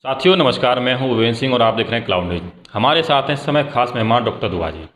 साथियों नमस्कार, मैं हूं भूपेंद्र सिंह और आप देख रहे हैं क्लाउड न्यूज। हमारे साथ हैं इस समय खास मेहमान डॉक्टर दुआ जी।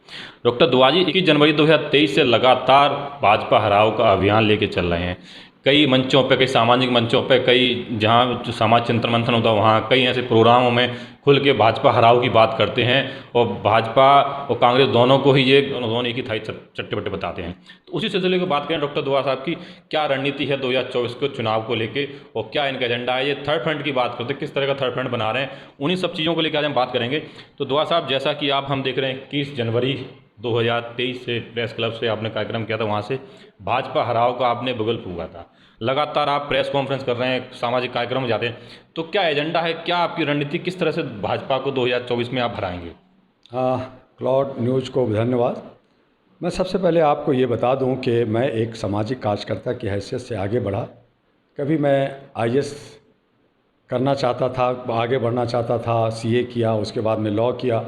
डॉक्टर दुआ जी 21 जनवरी 2023 से लगातार भाजपा हराव का अभियान लेके चल रहे हैं। कई मंचों पे, कई सामाजिक मंचों पे, कई जहां जो समाज चिंतन मंथन होता है वहाँ कई ऐसे प्रोग्रामों में खुल के भाजपा हराव की बात करते हैं और भाजपा और कांग्रेस दोनों को ही ये दोनों एक ही थाई चट्टे बट्टे बताते हैं। तो उसी सिलसिले की बात करें डॉक्टर दुआ साहब की, क्या रणनीति है 2024 के चुनाव को लेके और क्या इनका एजेंडा है। ये थर्ड फ्रंट की बात करते हैं, किस तरह का थर्ड फ्रंट बना रहे हैं, उन्हीं सब चीज़ों को लेकर आज हम बात करेंगे। तो दुआ साहब, जैसा कि आप हम देख रहे हैं 21 जनवरी 2023 से प्रेस क्लब से आपने कार्यक्रम किया था, वहाँ से भाजपा हराव का आपने बगल फूका था। लगातार आप प्रेस कॉन्फ्रेंस कर रहे हैं, सामाजिक कार्यक्रम में जाते हैं, तो क्या एजेंडा है, क्या आपकी रणनीति, किस तरह से भाजपा को 2024 में आप हराएंगे? क्लाउड न्यूज़ को धन्यवाद। मैं सबसे पहले आपको ये बता दूं कि मैं एक सामाजिक कार्यकर्ता की हैसियत से आगे बढ़ा। कभी मैं आईएएस करना चाहता था, आगे बढ़ना चाहता था, सीए किया, उसके बाद में लॉ किया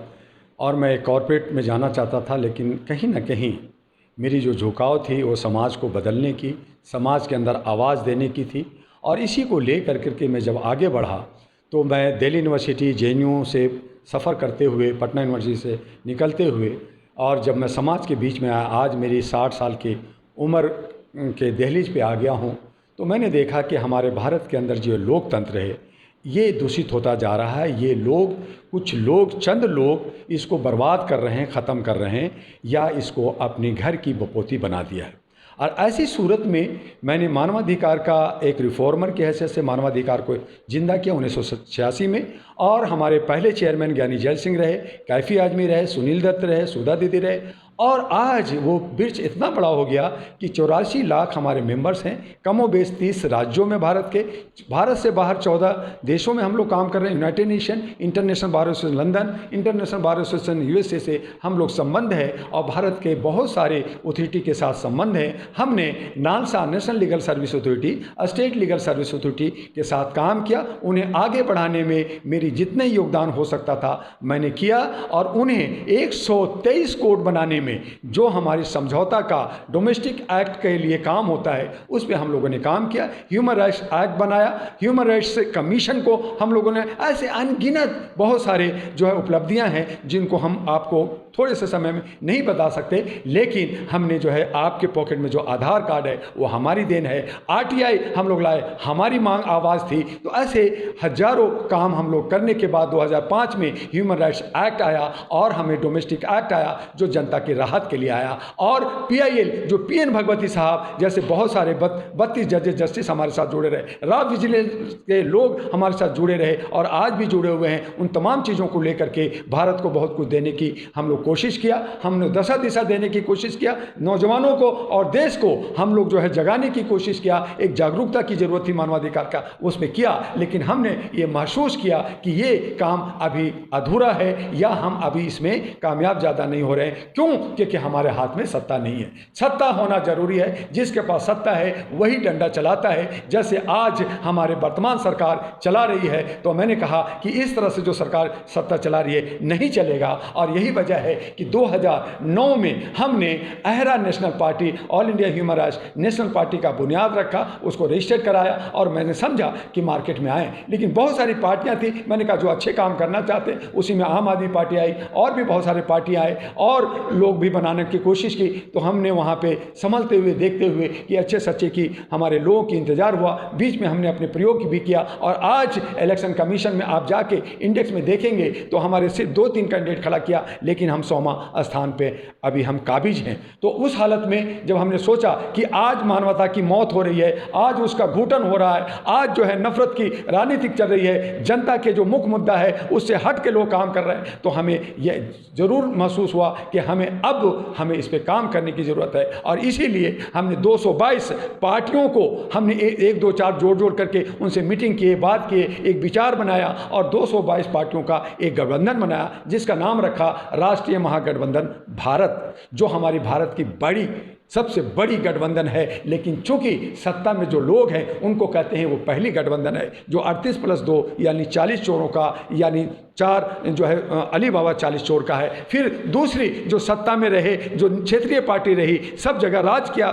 और मैं कॉरपोरेट में जाना चाहता था, लेकिन कहीं ना कहीं मेरी जो झुकाव थी वो समाज को बदलने की, समाज के अंदर आवाज़ देने की थी। और इसी को ले करके मैं जब आगे बढ़ा तो मैं दिल्ली यूनिवर्सिटी जेएनयू से सफ़र करते हुए, पटना यूनिवर्सिटी से निकलते हुए, और जब मैं समाज के बीच में आया, आज मेरी 60 साल की उम्र के दहलीज पे आ गया हूँ, तो मैंने देखा कि हमारे भारत के अंदर जो लोकतंत्र है ये दूषित होता जा रहा है। ये लोग, कुछ लोग, चंद लोग इसको बर्बाद कर रहे हैं, ख़त्म कर रहे हैं या इसको अपने घर की बपोती बना दिया है। और ऐसी सूरत में मैंने मानवाधिकार का एक रिफॉर्मर की हैसियत से मानवाधिकार को जिंदा किया 1986 में। और हमारे पहले चेयरमैन ज्ञानी जैल सिंह रहे, कैफी आजमी रहे, सुनील दत्त रहे, सुधा दीदी रहे, और आज वो वृक्ष इतना बड़ा हो गया कि 84 लाख हमारे मेंबर्स हैं, कमोबेश 30 राज्यों में भारत के, भारत से बाहर 14 देशों में हम लोग काम कर रहे हैं। United nation, international bar association London, international bar association USA से हम लोग संबंध है और भारत के बहुत सारे अथॉरिटी के साथ संबंध है। हमने NALSA, national legal service authority, state legal service authority के साथ काम किया। उन्हें आगे बढ़ाने में मेरी जितने योगदान हो सकता था मैंने किया और उन्हें 123 कोड बनाने में जो हमारी समझौता का डोमेस्टिक एक्ट के लिए काम होता है उस पे हम लोगों ने काम किया। ह्यूमन राइट्स एक्ट बनाया, ह्यूमन राइट्स कमीशन को हम लोगों ने, ऐसे अनगिनत बहुत सारे जो है उपलब्धियां हैं जिनको हम आपको थोड़े से समय में नहीं बता सकते, लेकिन हमने जो है आपके पॉकेट में जो आधार कार्ड है वो हमारी देन है। आरटीआई हम लोग लाए, हमारी मांग आवाज़ थी। तो ऐसे हजारों काम हम लोग करने के बाद 2005 में ह्यूमन राइट्स एक्ट आया और हमें डोमेस्टिक एक्ट आया जो जनता की राहत के लिए आया। और पीआईएल जो पीएन भगवती साहब जैसे बहुत सारे 32 जजेस जस्टिस हमारे साथ जुड़े रहे, रॉ विजिलेंस के लोग हमारे साथ जुड़े रहे और आज भी जुड़े हुए हैं। उन तमाम चीज़ों को लेकर के भारत को बहुत कुछ देने की हम लोग कोशिश किया, हमने दशा दिशा देने की कोशिश किया, नौजवानों को और देश को हम लोग जो है जगाने की कोशिश किया। एक जागरूकता की ज़रूरत थी मानवाधिकार का, उसमें किया, लेकिन हमने ये महसूस किया कि ये काम अभी अधूरा है या हम अभी इसमें कामयाब ज़्यादा नहीं हो रहे हैं। क्यों? क्योंकि हमारे हाथ में सत्ता नहीं है। सत्ता होना जरूरी है, जिसके पास सत्ता है वही डंडा चलाता है। जैसे आज हमारे वर्तमान सरकार चला रही है, तो मैंने कहा कि इस तरह से जो सरकार सत्ता चला रही है नहीं चलेगा। और यही वजह है कि 2009 में हमने अहरा national party, all India human rights national party का बुनियाद रखा, उसको रजिस्टर्ड कराया और मैंने समझा कि मार्केट में आए। लेकिन बहुत सारी पार्टियां थी, मैंने कहा जो अच्छे काम करना चाहते, उसी में आम आदमी पार्टी आई और भी बहुत सारे पार्टी आए और लोग भी बनाने की कोशिश की। तो हमने वहाँ पे संभलते हुए, देखते हुए कि अच्छे सच्चे की हमारे लोगों की इंतजार हुआ। बीच में हमने अपने प्रयोग भी किया और आज इलेक्शन कमीशन में आप जाके इंडेक्स में देखेंगे तो हमारे सिर्फ 2-3 कैंडिडेट खड़ा किया, लेकिन हम 100वां स्थान पे अभी हम काबिज हैं। तो उस हालत में जब हमने सोचा कि आज मानवता की मौत हो रही है, आज उसका घुटन हो रहा है, आज जो है नफरत की राजनीति चल रही है, जनता के जो मुख्य मुद्दा है उससे हट के लोग काम कर रहे हैं, तो हमें यह जरूर महसूस हुआ कि हमें इस पे काम करने की ज़रूरत है। और इसीलिए हमने 222 पार्टियों को हमने 1, 2, 4 जोड़ करके उनसे मीटिंग किए, बात किए, एक विचार बनाया और 222 पार्टियों का एक गठबंधन बनाया जिसका नाम रखा राष्ट्रीय महागठबंधन भारत, जो हमारी भारत की सबसे बड़ी गठबंधन है। लेकिन चूंकि सत्ता में जो लोग हैं उनको कहते हैं वो पहली गठबंधन है, जो 38+2 यानी 40 चोरों का, यानी 4 जो है अली बाबा 40 चोर का है। फिर दूसरी जो सत्ता में रहे, जो क्षेत्रीय पार्टी रही, सब जगह राज किया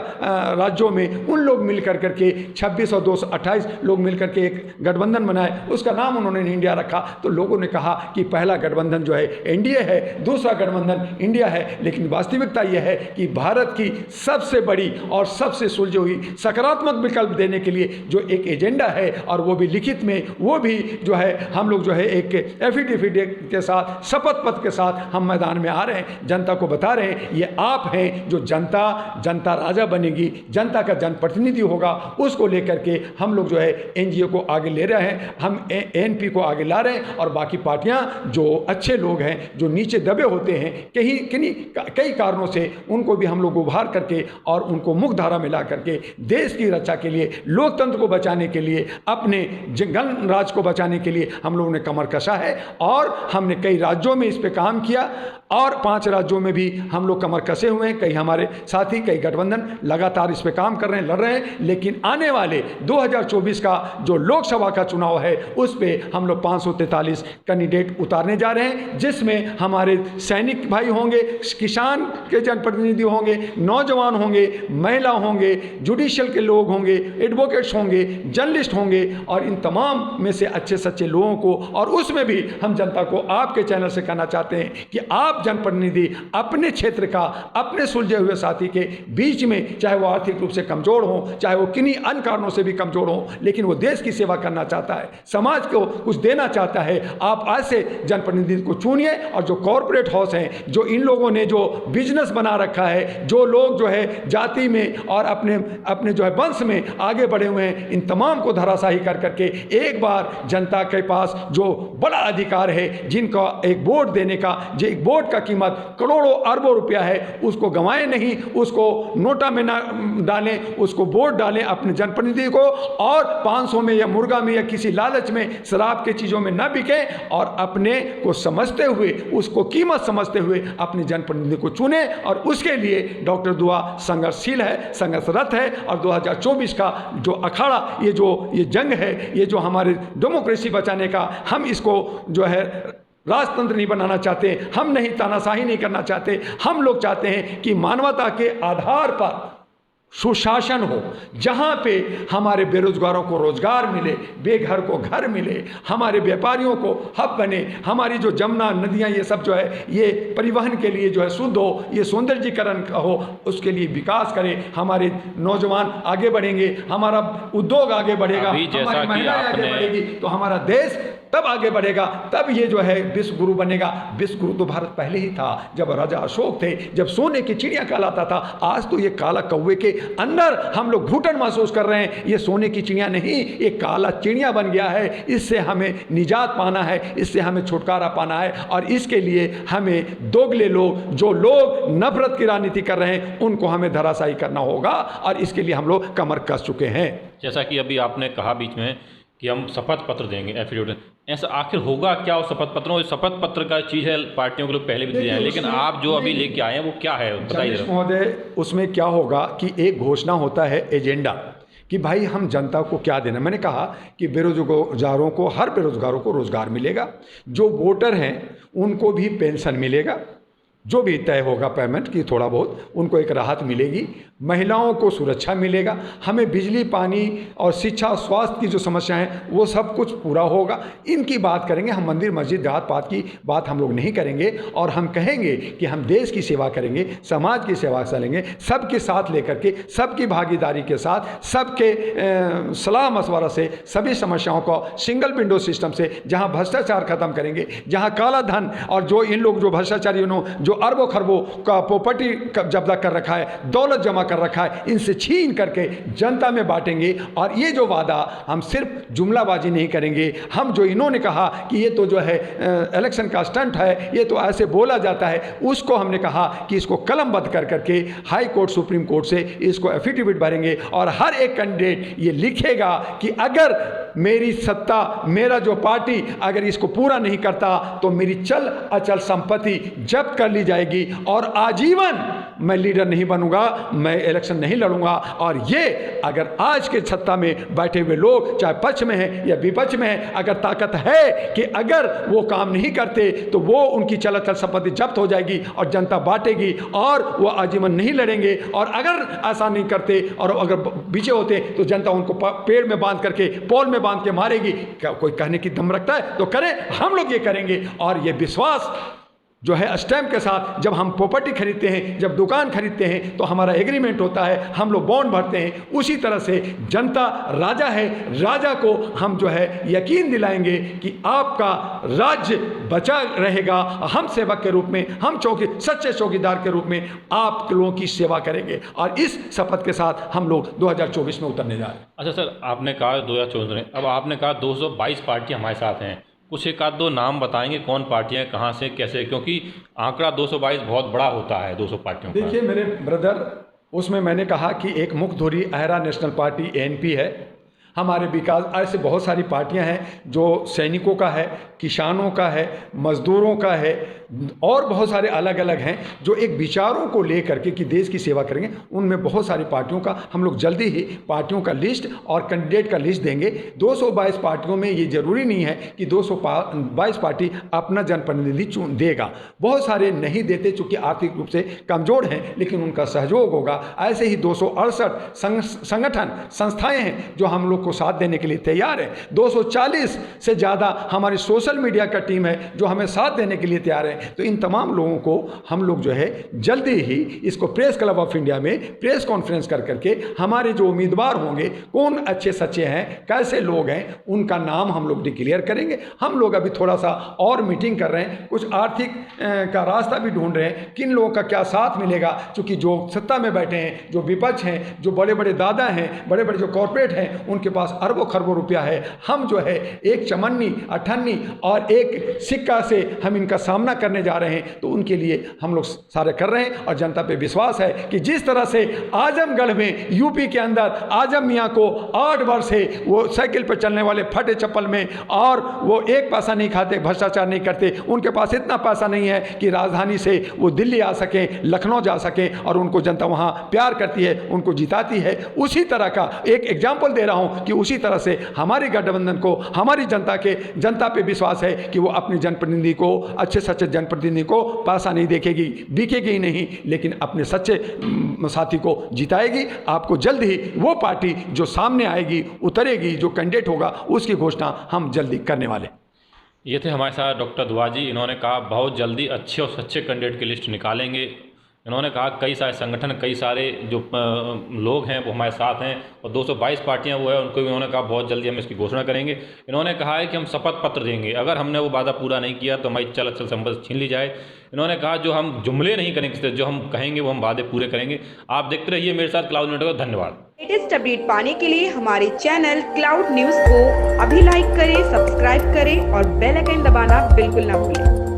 राज्यों में, उन लोग मिल कर के 26 और 228 लोग मिल कर के एक गठबंधन बनाए, उसका नाम उन्होंने इंडिया रखा। तो लोगों ने कहा कि पहला गठबंधन जो है एनडीए है, दूसरा गठबंधन इंडिया है। लेकिन वास्तविकता यह है कि भारत की सबसे बड़ी और सबसे सुलझी हुई सकारात्मक विकल्प देने के लिए जो एक एजेंडा है, और वो भी लिखित में, वो भी जो है हम लोग जो है एक एफिडेविट के साथ, शपथ पत्र के साथ हम मैदान में आ रहे हैं, जनता को बता रहे हैं ये आप हैं जो जनता राजा बनेगी, जनता का जनप्रतिनिधि होगा। उसको लेकर के हम लोग जो है एनजीओ को आगे ले रहे हैं, हम एएनपी को आगे ला रहे हैं, और बाकी पार्टियां जो अच्छे लोग हैं, जो नीचे दबे होते हैं कई कारणों से, उनको भी हम लोग उभार करके और उनको मुख्य धारा में ला करके देश की रक्षा के लिए, लोकतंत्र को बचाने के लिए, अपने गणराज को बचाने के लिए हम लोगों ने कमर कसा है। और हमने कई राज्यों में इस पे काम किया, और 5 राज्यों में भी हम लोग कमर कसे हुए हैं। कई हमारे साथी, कई गठबंधन लगातार इस पे काम कर रहे हैं, लड़ रहे हैं। लेकिन आने वाले 2024 का जो लोकसभा का चुनाव है, उस पे हम लोग 543 कैंडिडेट उतारने जा रहे हैं, जिसमें हमारे सैनिक भाई होंगे, किसान के जनप्रतिनिधि होंगे, नौजवान होंगे, महिला होंगे, जुडिशियल के लोग होंगे, एडवोकेट्स होंगे, जर्नलिस्ट होंगे, और इन तमाम में से अच्छे सच्चे लोगों को। और उसमें भी हम जनता को आपके चैनल से कहना चाहते हैं कि आप जनप्रतिनिधि अपने क्षेत्र का, अपने सुलझे हुए साथी के बीच में, चाहे वो आर्थिक रूप से कमजोर हो, चाहे वो किन्हीं अन्य कारणों से भी कमजोर हो, लेकिन वो देश की सेवा करना चाहता है, समाज को कुछ देना चाहता है, आप ऐसे जनप्रतिनिधि को चुनिए। और जो कॉरपोरेट हाउस हैं, जो इन लोगों ने जो बिजनेस बना रखा है, जो लोग जो है जाति में और अपने जो है वंश में आगे बढ़े हुए हैं, इन तमाम को धराशाही कर करके एक बार जनता के पास जो बड़ा अधिकार है, जिनका एक वोट देने का, जो एक वोट का कीमत करोड़ों अरबों रुपया है, उसको गंवाएं नहीं, उसको नोटा में ना डालें, उसको वोट डालें अपने जनप्रतिनिधि को, और 500 में या मुर्गा में या किसी लालच में, शराब के चीज़ों में ना बिकें, और अपने को समझते हुए, उसको कीमत समझते हुए अपने जनप्रतिनिधि को चुने। और उसके लिए डॉक्टर दुआ संघर्षशील है, संघर्षरत है। और 2024 का जो अखाड़ा, ये जंग है, ये जो हमारे डेमोक्रेसी बचाने का, हम इसको जो है राजतंत्र नहीं बनाना चाहते, हम नहीं तानाशाही नहीं करना चाहते। हम लोग चाहते हैं कि मानवता के आधार पर सुशासन हो, जहाँ पे हमारे बेरोजगारों को रोजगार मिले, बेघर को घर मिले, हमारे व्यापारियों को हब बने, हमारी जो जमुना नदियाँ ये सब जो है ये परिवहन के लिए जो है शुद्ध हो, ये सौंदर्यीकरण हो, उसके लिए विकास करें, हमारे नौजवान आगे बढ़ेंगे, हमारा उद्योग आगे बढ़ेगा, हमारी महिलाएं आगे बढ़ेगी, तो हमारा देश तब आगे बढ़ेगा, तब ये जो है विश्व गुरु बनेगा। विश्व गुरु तो भारत पहले ही था, जब राजा अशोक थे, जब सोने की चिड़िया कहलाता था। आज तो ये काला कौवे के अंदर हम लोग घुटन महसूस कर रहे हैं। ये सोने की चिड़िया नहीं, ये काला चिड़िया बन गया है। इससे हमें निजात पाना है, इससे हमें छुटकारा पाना है, और इसके लिए हमें दोगले लोग, जो लोग नफरत की राजनीति कर रहे हैं, उनको हमें धराशायी करना होगा, और इसके लिए हम लोग कमर कस चुके हैं। जैसा कि अभी आपने कहा बीच में कि हम शपथ पत्र देंगे, एफिडेविट, ऐसा आखिर होगा क्या उस शपथ पत्र में? शपथ पत्र का चीज़ है, पार्टियों के लोग पहले भी दिए हैं, लेकिन आप जो अभी लेके आए हैं वो क्या है, बताइए महोदय। उसमें क्या होगा कि एक घोषणा होता है, एजेंडा, कि भाई हम जनता को क्या देना। मैंने कहा कि बेरोजगारों को, हर बेरोजगारों को रोजगार मिलेगा, जो वोटर हैं उनको भी पेंशन मिलेगा, जो भी तय होगा पेमेंट की थोड़ा बहुत, उनको एक राहत मिलेगी, महिलाओं को सुरक्षा मिलेगा, हमें बिजली, पानी और शिक्षा, स्वास्थ्य की जो समस्याएं हैं वो सब कुछ पूरा होगा। इनकी बात करेंगे हम, मंदिर मस्जिद जात पात की बात हम लोग नहीं करेंगे, और हम कहेंगे कि हम देश की सेवा करेंगे, समाज की सेवा करेंगे, सबके साथ लेकर के, सबकी भागीदारी के साथ, सबके सलाह मशवरा से सभी समस्याओं को सिंगल विंडो सिस्टम से, जहाँ भ्रष्टाचार खत्म करेंगे, जहाँ काला धन और जो इन लोग जो भ्रष्टाचारियों जो अरबों खरबों का प्रॉपर्टी कब्जा कर रखा है, दौलत जमा कर रखा है, इनसे छीन करके जनता में बांटेंगे। और ये जो वादा, हम सिर्फ जुमलाबाजी नहीं करेंगे, हम जो इन्होंने कहा कि ये तो जो है इलेक्शन का स्टंट है, ये तो ऐसे बोला जाता है, उसको हमने कहा कि इसको कलमबद्ध कर करके हाई कोर्ट, सुप्रीम कोर्ट से इसको एफिडेविट भरेंगे, और हर एक कैंडिडेट ये लिखेगा कि अगर मेरी सत्ता, मेरा जो पार्टी अगर इसको पूरा नहीं करता तो मेरी चल अचल संपत्ति जब्त कर ली जाएगी और आजीवन मैं लीडर नहीं बनूंगा, मैं इलेक्शन नहीं लड़ूंगा। और ये अगर आज के सत्ता में बैठे हुए लोग चाहे पक्ष में है या विपक्ष में है, अगर ताकत है कि अगर वो काम नहीं करते तो वो उनकी चल अचल संपत्ति जब्त हो जाएगी और जनता बांटेगी और वो आजीवन नहीं लड़ेंगे। और अगर ऐसा नहीं करते और अगर पीछे होते तो जनता उनको पेड़ में बांध करके, पोल में बांध के मारेगी। क्या कोई कहने की दम रखता है तो करे, हम लोग ये करेंगे। और ये विश्वास जो है स्टैम्प के साथ, जब हम प्रॉपर्टी खरीदते हैं, जब दुकान खरीदते हैं तो हमारा एग्रीमेंट होता है, हम लोग बॉन्ड भरते हैं। उसी तरह से जनता राजा है, राजा को हम जो है यकीन दिलाएंगे कि आपका राज्य बचा रहेगा। हम सेवक के रूप में, हम सच्चे चौकीदार के रूप में आप लोगों की सेवा करेंगे। और इस शपथ के साथ हम लोग 2024 में उतरने जा रहे हैं। अच्छा सर, आपने कहा 2024 में, अब आपने कहा 222 पार्टियां हमारे साथ हैं, कुछ एक आध दो नाम बताएंगे कौन पार्टियां, कहां से, कैसे? क्योंकि आंकड़ा 222 बहुत बड़ा होता है 200 पार्टियों का। देखिए मेरे ब्रदर, उसमें मैंने कहा कि एक मुखधुरी अहरा नेशनल पार्टी ANP है, हमारे विकास, ऐसे बहुत सारी पार्टियां हैं जो सैनिकों का है, किसानों का है, मजदूरों का है और बहुत सारे अलग अलग हैं जो एक विचारों को लेकर के कि देश की सेवा करेंगे। उनमें बहुत सारी पार्टियों का हम लोग जल्दी ही पार्टियों का लिस्ट और कैंडिडेट का लिस्ट देंगे। 222 पार्टियों में ये जरूरी नहीं है कि 222 पार्टी अपना जनप्रतिनिधि चुन देगा, बहुत सारे नहीं देते चूँकि आर्थिक रूप से कमज़ोर हैं, लेकिन उनका सहयोग होगा। ऐसे ही 268 संगठन संस्थाएँ हैं जो हम लोग को साथ देने के लिए तैयार है। 240 से ज़्यादा हमारी सोशल मीडिया का टीम है जो हमें साथ देने के लिए तैयार है। तो इन तमाम लोगों को हम लोग जो है जल्दी ही इसको प्रेस क्लब ऑफ इंडिया में प्रेस कॉन्फ्रेंस कर करके हमारे जो उम्मीदवार होंगे, कौन अच्छे सच्चे हैं, कैसे लोग हैं, उनका नाम हम लोग डिक्लेयर करेंगे। हम लोग अभी थोड़ा सा और मीटिंग कर रहे हैं, कुछ आर्थिक का रास्ता भी ढूंढ रहे हैं, किन लोगों का क्या साथ मिलेगा। क्योंकि जो सत्ता में बैठे हैं, जो विपक्ष हैं, जो बड़े बड़े दादा हैं, बड़े बड़े जो कॉर्पोरेट हैं, उनके पास अरबों खरबों रुपया है। हम जो है एक चमन्नी, अठन्नी और एक सिक्का से हम इनका सामना करने जा रहे हैं। तो उनके लिए हम लोग सारे कर रहे हैं और जनता पे विश्वास है कि जिस तरह से आजमगढ़ में, यूपी के अंदर आजम मियाँ को 8 वर्ष है वो साइकिल पर चलने वाले फटे चप्पल में, और वो एक पैसा नहीं खाते, भ्रष्टाचार नहीं करते, उनके पास इतना पैसा नहीं है कि राजधानी से वो दिल्ली आ सके, लखनऊ जा सके, और उनको जनता वहाँ प्यार करती है, उनको जिताती है। उसी तरह का एक एग्जाम्पल दे रहा हूँ कि उसी तरह से हमारे गठबंधन को, हमारी जनता पे विश्वास है कि वो अपने जनप्रतिनिधि को, अच्छे सच्चे जनप्रतिनिधि को पैसा नहीं देखेगी, बिकेगी ही नहीं, लेकिन अपने सच्चे साथी को जिताएगी। आपको जल्द ही वो पार्टी जो सामने आएगी, उतरेगी, जो कैंडिडेट होगा, उसकी घोषणा हम जल्दी करने वाले। ये थे हमारे साथ डॉक्टर दुआ जी। इन्होंने कहा बहुत जल्दी अच्छे और सच्चे कैंडिडेट की लिस्ट निकालेंगे। इन्होंने कहा कई सारे संगठन, कई सारे जो लोग हैं वो हमारे साथ हैं, और 222 पार्टियां वो है, उनको भी उन्होंने कहा बहुत जल्दी हम इसकी घोषणा करेंगे। इन्होंने कहा है कि हम शपथ पत्र देंगे, अगर हमने वो वादा पूरा नहीं किया तो हमारी चल अचल संपत्ति छीन ली जाए। इन्होंने कहा जो हम जुमले नहीं करेंगे, जो हम कहेंगे वो हम वादे पूरे करेंगे। आप देखते रहिए मेरे साथ क्लाउड न्यूज़। धन्यवाद। लेटेस्ट अपडेट पाने के लिए हमारे चैनल क्लाउड न्यूज़ को अभी लाइक करें, सब्सक्राइब करें और बेल आइकन दबाना बिल्कुल ना भूलें।